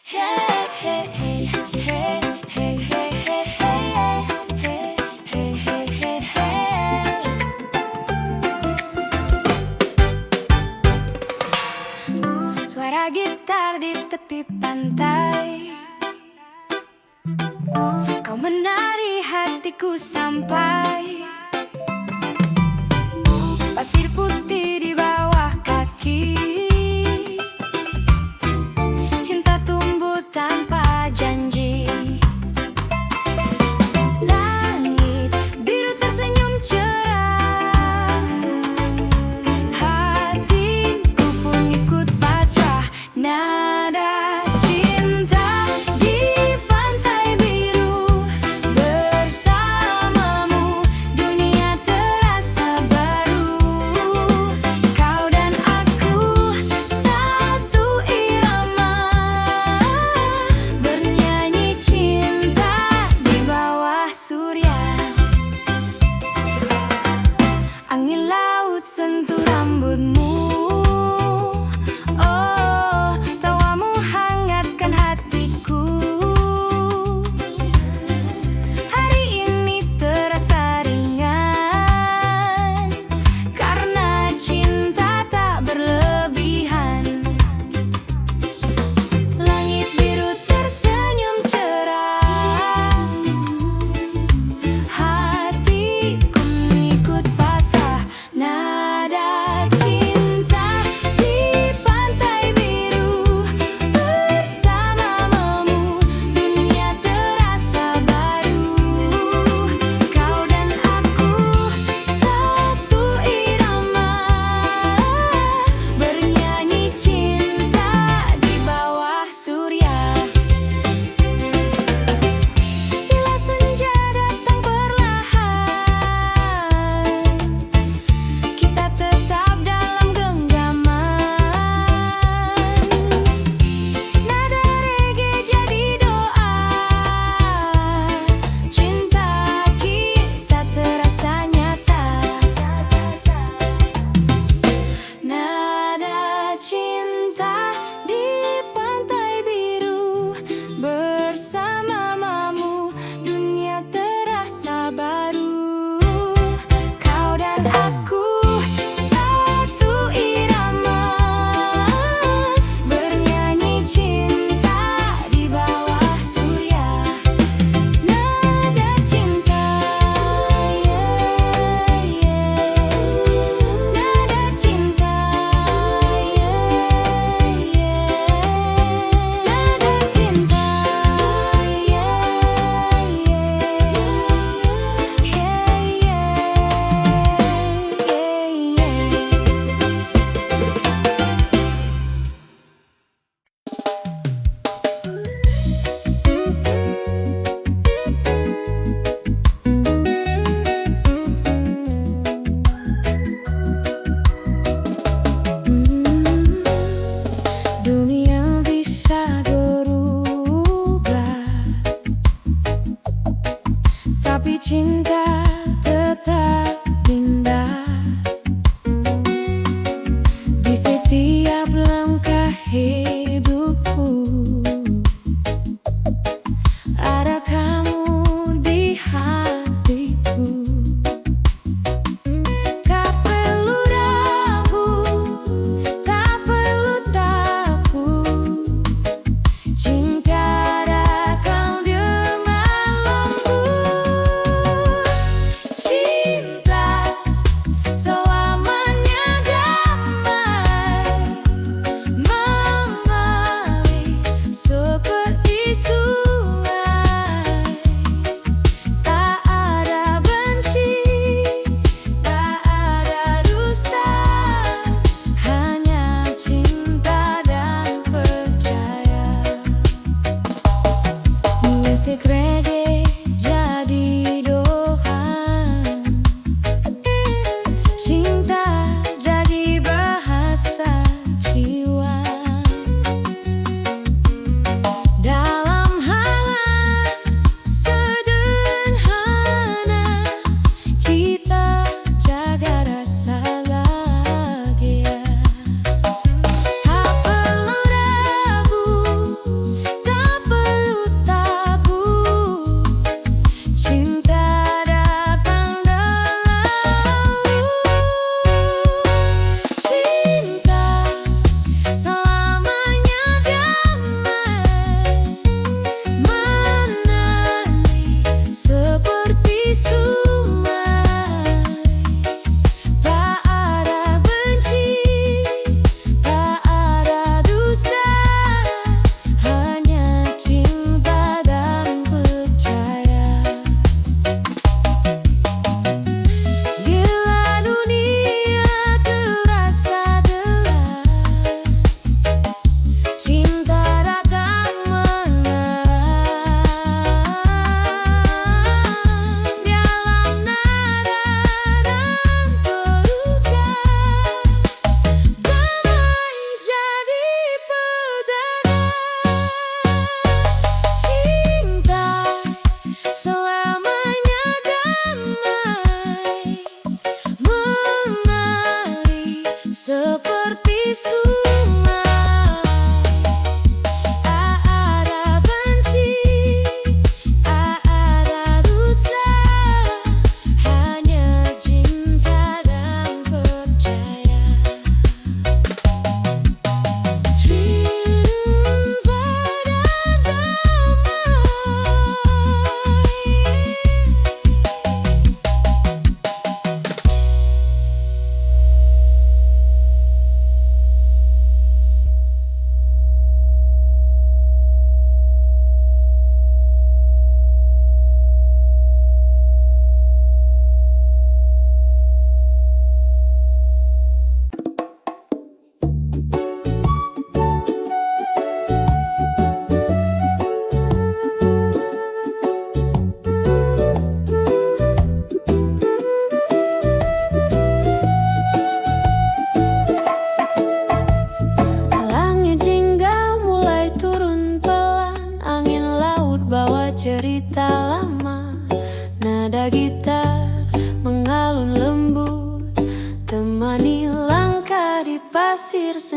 Suara gitar di tepi pantai, kau menari hatiku sampai pasir putih di bawah kaki. Cinta tumbuh tanpa janji. Langit biru tersenyum cerah, hatiku pun ikut pasrah. Nada cinta di pantai biru, bersamamu dunia terasa baru.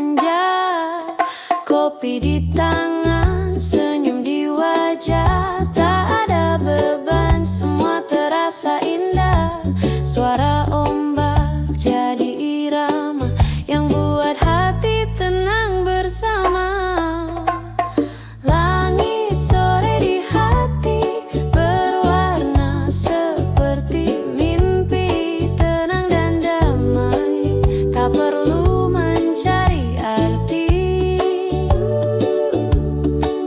senja. Kopi di tangan, senyum di wajah. Tak ada beban, semua terasa indah. Suara ombak jadi irama yang buat hati tenang bersama. Langit sore di hati berwarna seperti mimpi tenang dan damai. Tak perlu mencari arti.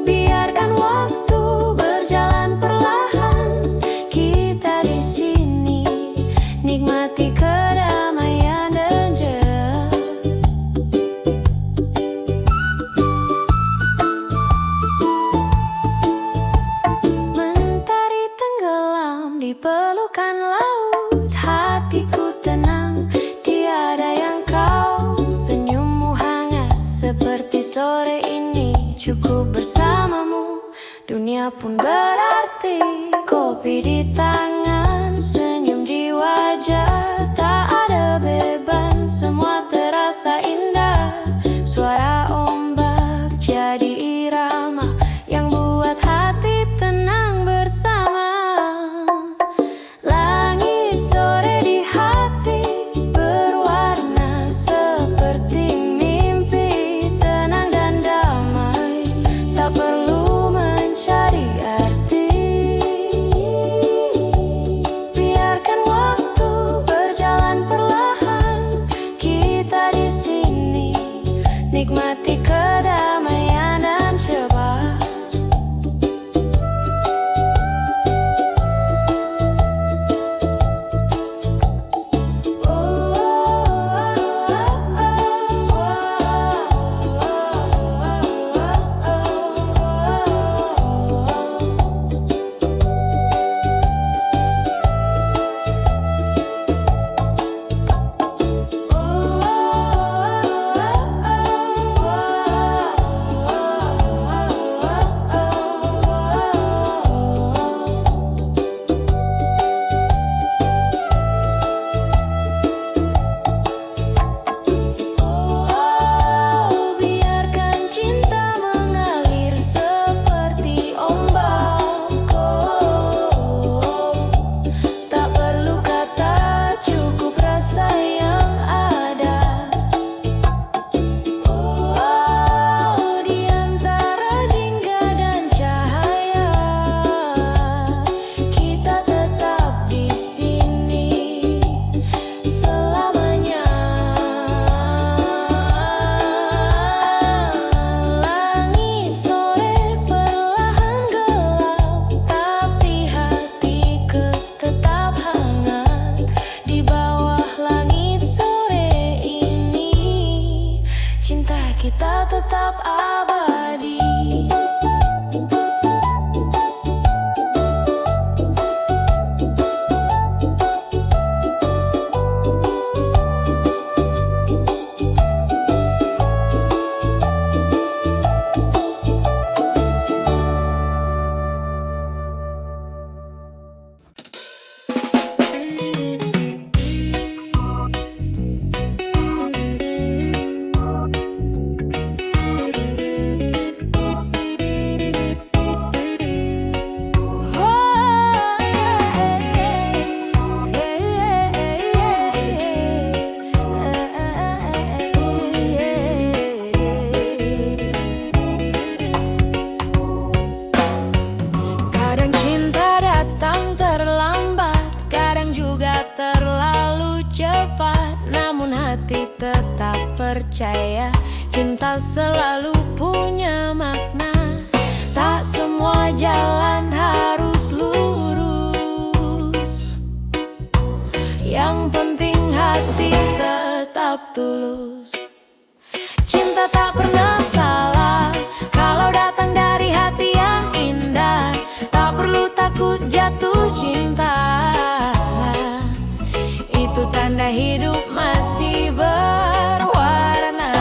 Biarkan waktu berjalan perlahan. Kita di sini nikmati kedamaian dan jeda. Mentari tenggelam di pelukan laut. Hatiku tenang, tiada yang kau. Senyummu hangat seperti sore ini. Cukup bersamamu, dunia pun berarti. Kopi di tangan, senyum di wajah. Tak ada beban, semua terasa indah. Suara ombak jadi irama yang buat hati tenang bersama. Langit sore di hati berwarna seperti mimpi tenang dan damai. Tak perlu mencari arti. Biarkan waktu berjalan perlahan. Kita di sini nikmati kedamaian dan coba. Biarkan cinta mengalir seperti ombak. Tak perlu kata, cukup rasa yang ada. Di antara jingga dan cahaya, kita tetap di sini selamanya. Langit sore perlahan gelap, tapi hatiku tetap hangat. Di bawah langit sore ini, cinta kita tetap abadi. Kadang cinta datang terlambat, kadang juga terlalu cepat. Namun hati tetap percaya, cinta selalu punya makna. Tak semua jalan harus lurus, yang penting hati tetap tulus. Cinta tak pernah salah kalau datang dari hati yang indah. Tak perlu takut jatuh cinta, itu tanda hidup masih berwarna.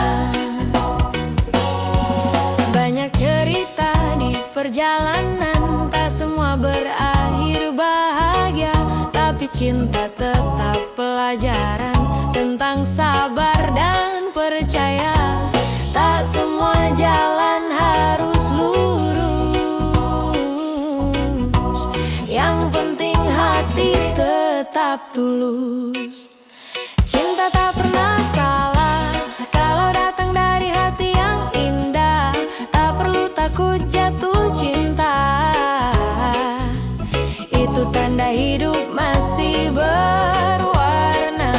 Banyak cerita di perjalanan, tak semua berakhir bahagia. Tapi arti cinta tetap pelajaran tentang sabar dan percaya. Tak semua jalan harus lurus, yang penting hati tetap tulus. Cinta tak pernah salah kalau datang dari hati yang indah. Tak perlu takut jatuh cinta, itu tanda hidup masih berwarna.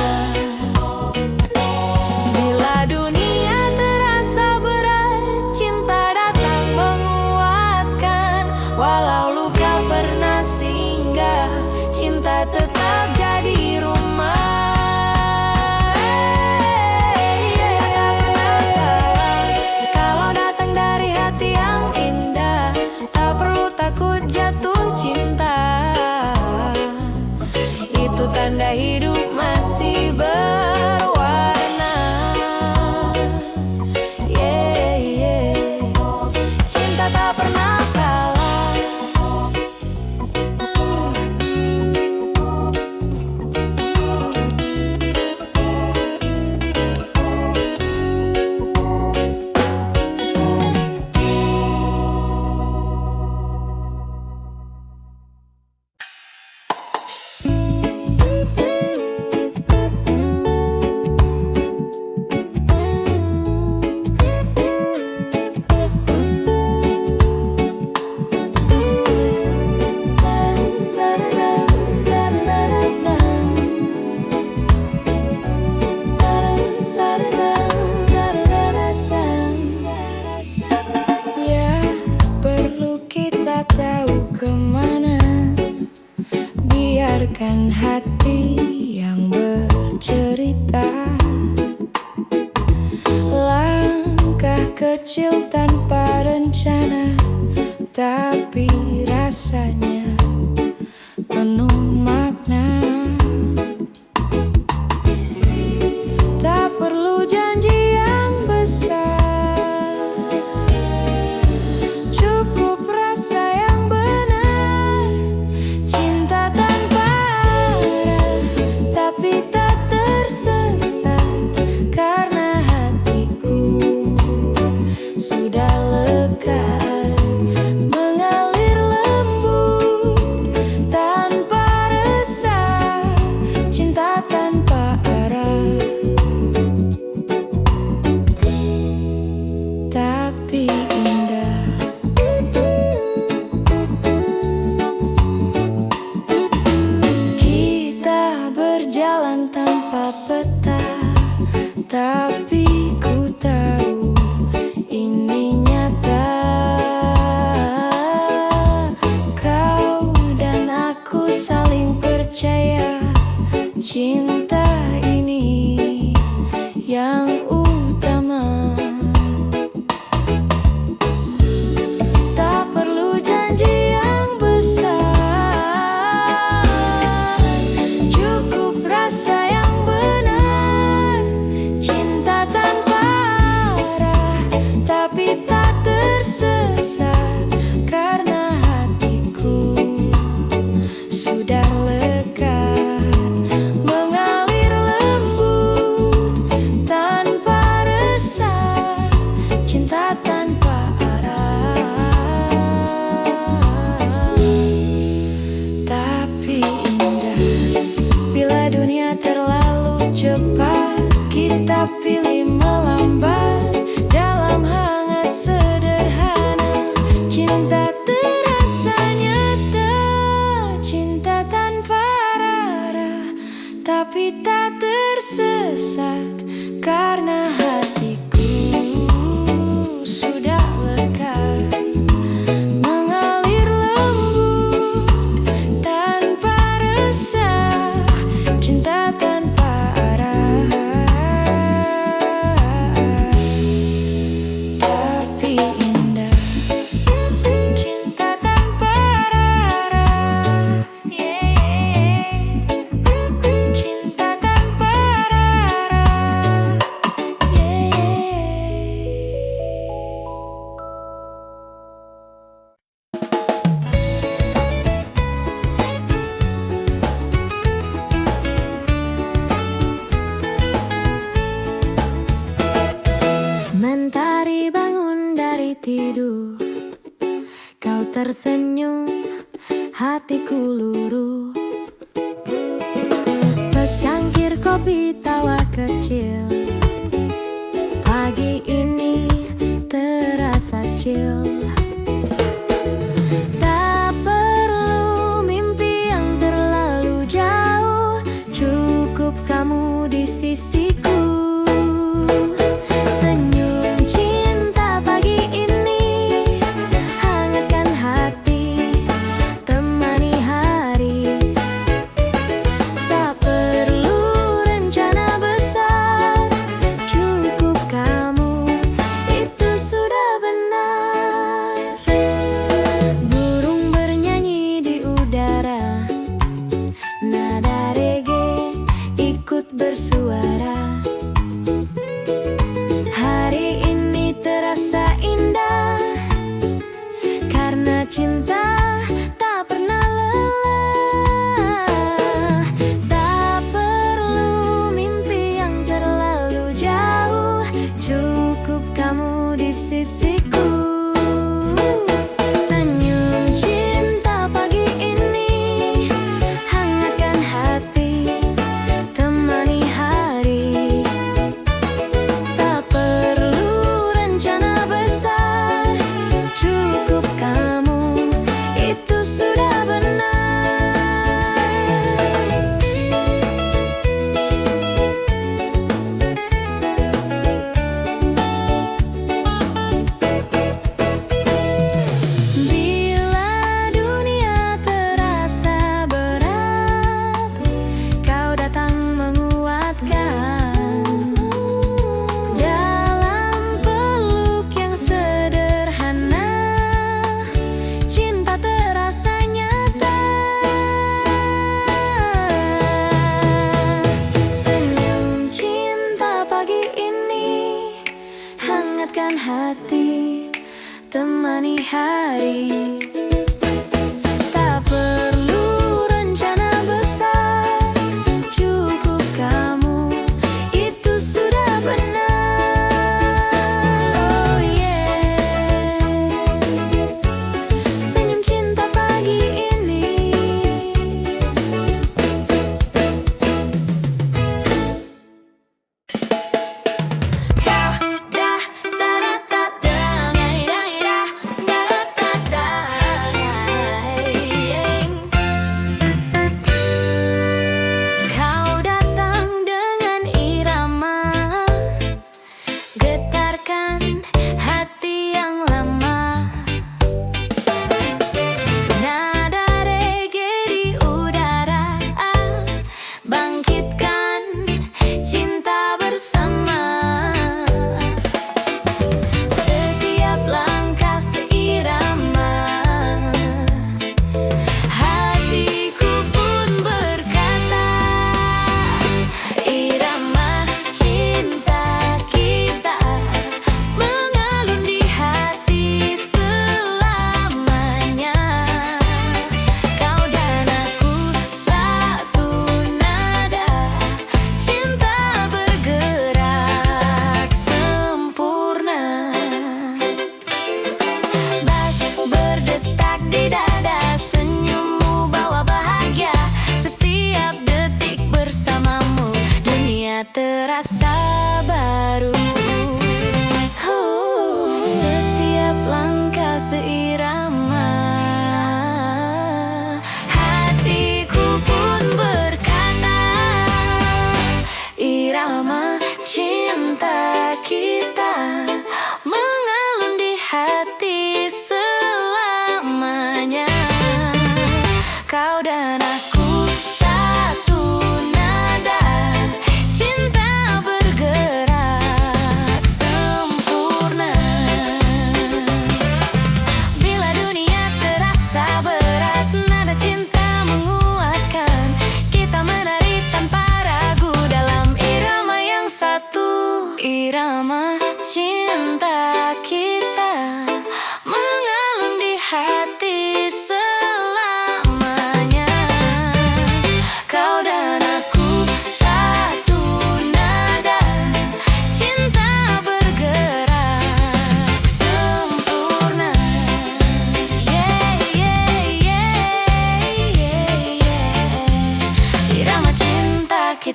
Bila dunia terasa berat, cinta datang menguatkan. Walau luka pernah singgah, cinta tetap jadi rumah. Tanda hidup masih berwarna. Yeah, yeah. Cinta tak pernah salah. Biarkan hati yang bercerita, langkah kecil tanpa rencana, tapi rasanya penuh makna. Tak perlu janji yang besar, cukup rasa yang benar. Cinta tanpa arah, tapi tak tersesat, karena hatiku sudah lekat mengalir lembut. tersenyum, hatiku luruh. Secangkir kopi tawa kecil, pagi ini terasa chill. Tak perlu mimpi yang terlalu jauh, cukup kamu di sisiku. Senyum cinta pagi ini hangatkan hati, temani hari. Tak perlu rencana besar, cukup kamu, itu sudah benar. Burung bernyanyi di udara, nada reggae ikut bersuara. Hari ini terasa indah, karena cinta tak pernah lelah. Tak perlu mimpi yang terlalu jauh, cukup kamu di sisiku. Senyum cinta pagi ini hangatkan hati, temani hari. Tak perlu rencana besar, cukup kamu, itu sudah benar. Bila dunia terasa berat, kau datang menguatkan. Dalam peluk yang sederhana, cinta terasa nyata. Senyum cinta pagi ini hangatkan hati, temani hari. Tak perlu rencana besar, cukup kamu, itu sudah benar. Oh yeah. Senyum cinta pagi ini. Kau datang dengan irama, getarkan hati yang lama. Nada reggae di udara, bangkitkan cinta bersama. Setiap langkah seirama, hatiku pun berkata, irama cinta kita mengalun di hati selamanya. Kau dan aku satu nada, cinta bergerak sempurna. Bas berdetak di dada, senyummu bawa bahagia. Setiap detik bersamamu, dunia terasa baru. Setiap langkah seirama, hatiku pun berkata, irama cinta kita mengalun di hati selamanya. Kau dan aku satu nada, cinta bergerak sempurna. Bila dunia terasa berat, nada cinta menguatkan. Kita menari tanpa ragu dalam irama yang satu. Irama cinta kita mengalun di hati selamanya.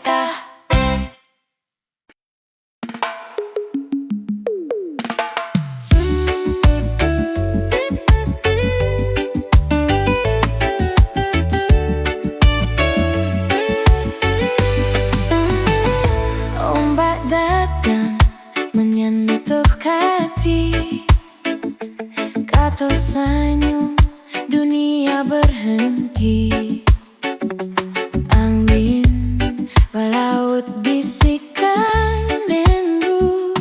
kita. Ombak datang menyentuh kaki, kata senyum dunia berhenti. Angin melaut bisikan rindu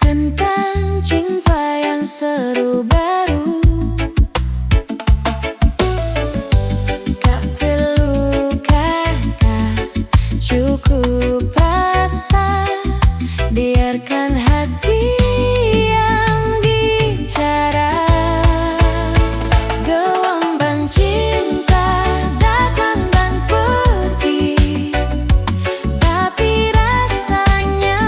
tentang cinta yang seru baru. Tak perlu kata, cukup rasa, biarkan hati yang bicara. Gelombang cinta datang dan pergi, tapi rasanya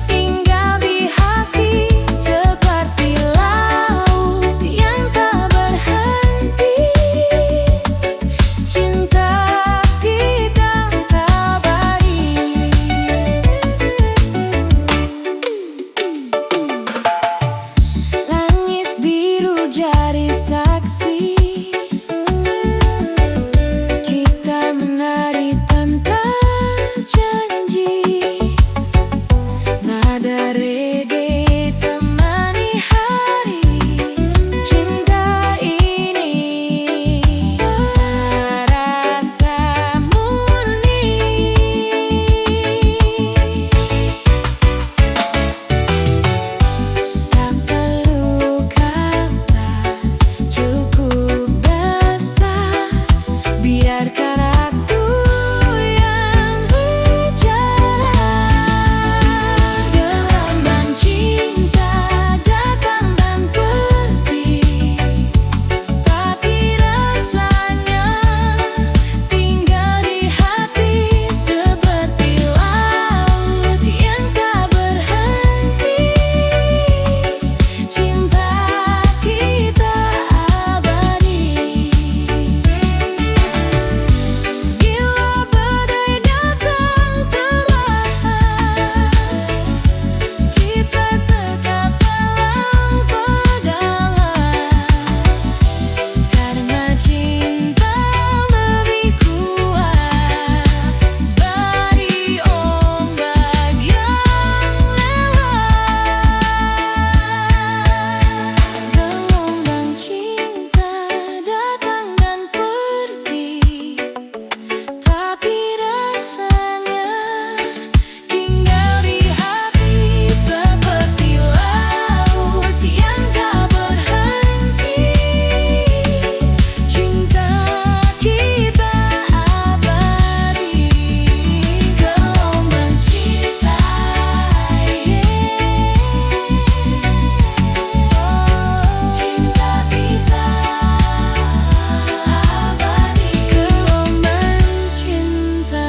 tinggal di hati seperti laut yang tak berhenti. Cinta kita abadi. Langit biru jadi saksi, kita menari tanpa janji. Nada reggae temani hari, cinta ini terasa murni. Tak perlu kata, cukup rasa, biarkan aku yang bicara. Gelombang cinta datang dan pergi, tapi rasanya tinggal di hati seperti laut yang tak berhenti. Cinta kita abadi. Bila badai datang perlahan, kita tetap dalam pegangan, karena cinta lebih kuat dari ombak yang lewat. Gelombang cinta datang dan pergi, tapi rasanya tinggal di hati seperti laut yang tak berhenti. Cinta kita abadi. Gelombang cinta, cinta kita abadi. Gelombang cinta.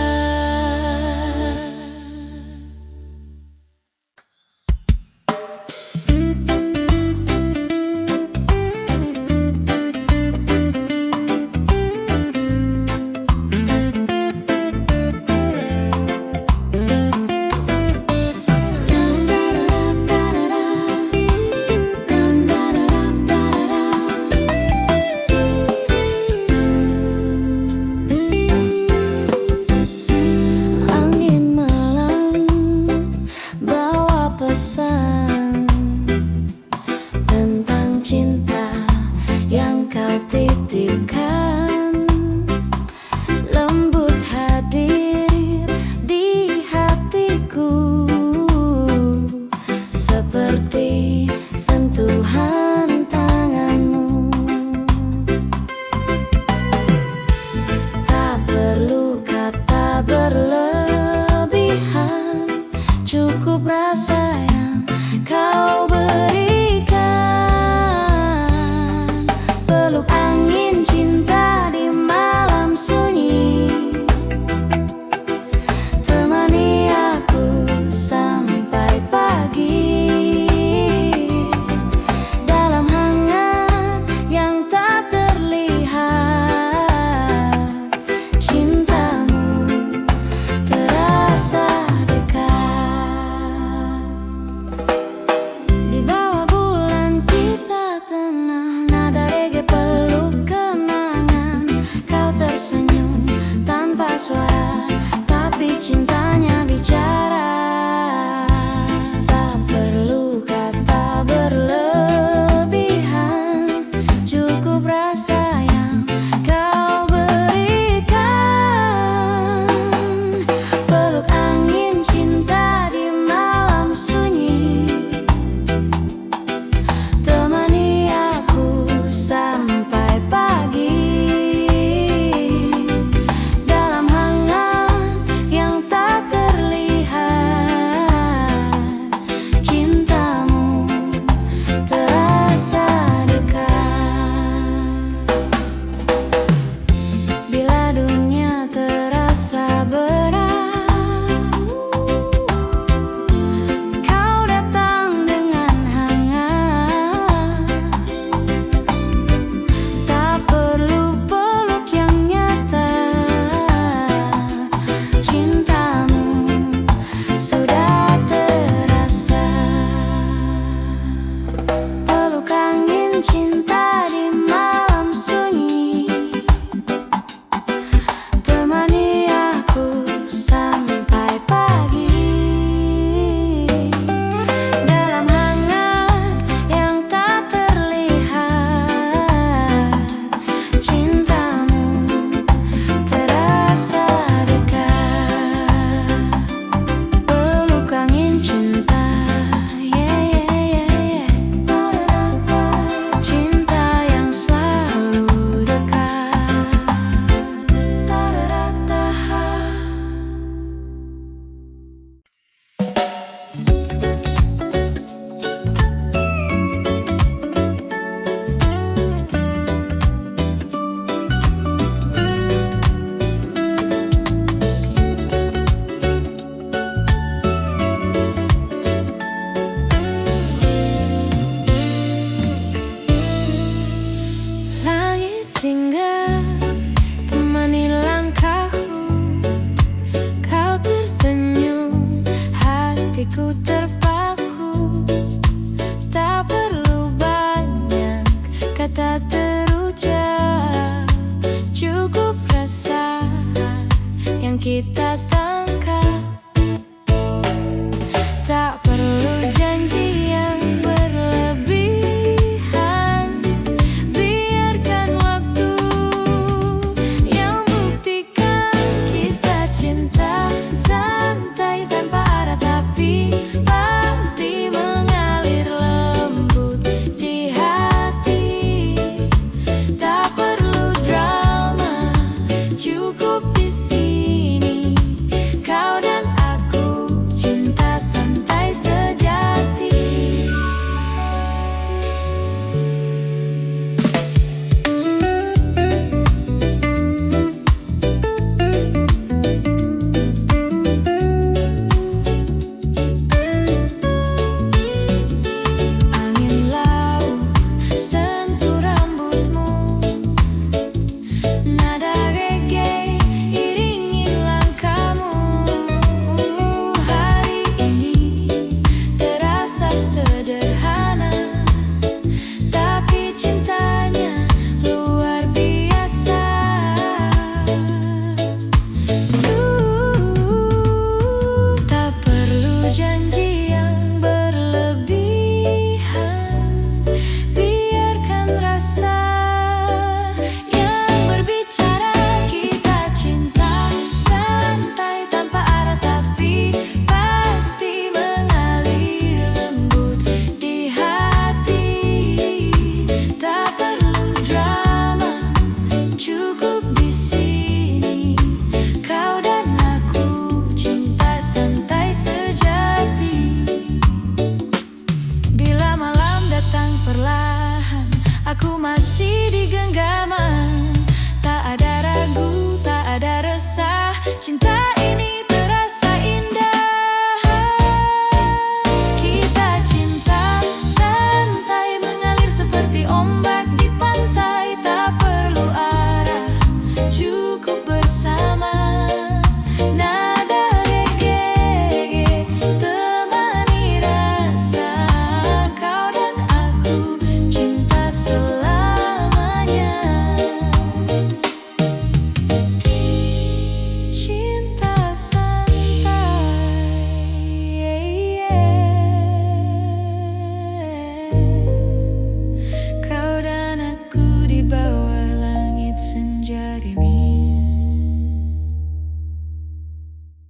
Angin malam bawa pesan tentang cinta yang kau titipkan. Lembut hadir di hatiku, seperti sentuhan tanganmu. Tak perlu kata berlebihan, cukup rasa yang kau berikan. Peluk angin cinta di malam sunyi, temani aku sampai pagi. Dalam hangat yang tak terlihat, cintamu kata terucap, cukup rasa yang kita tangkap. Tak perlu janji yang berlebihan, biarkan waktu yang buktikan kita cinta santai tanpa arah, tapi pasti mengalir lembut di hati. Tak perlu drama, cukup di sini kau dan aku, cinta santai sejati. Angin laut sentuh rambutmu, nada reggae iringi langkahmu. Hari ini terasa sederhana, tapi cintanya luar biasa. Tak perlu janji yang berlebihan, biarkan rasa yang berbicara. Kita cinta santai tanpa arah, tapi pasti mengalir lembut di hati. Tak perlu drama, cukup di sini kau dan aku, cinta santai sejati. Bila malam datang perlahan, aku masih di genggaman.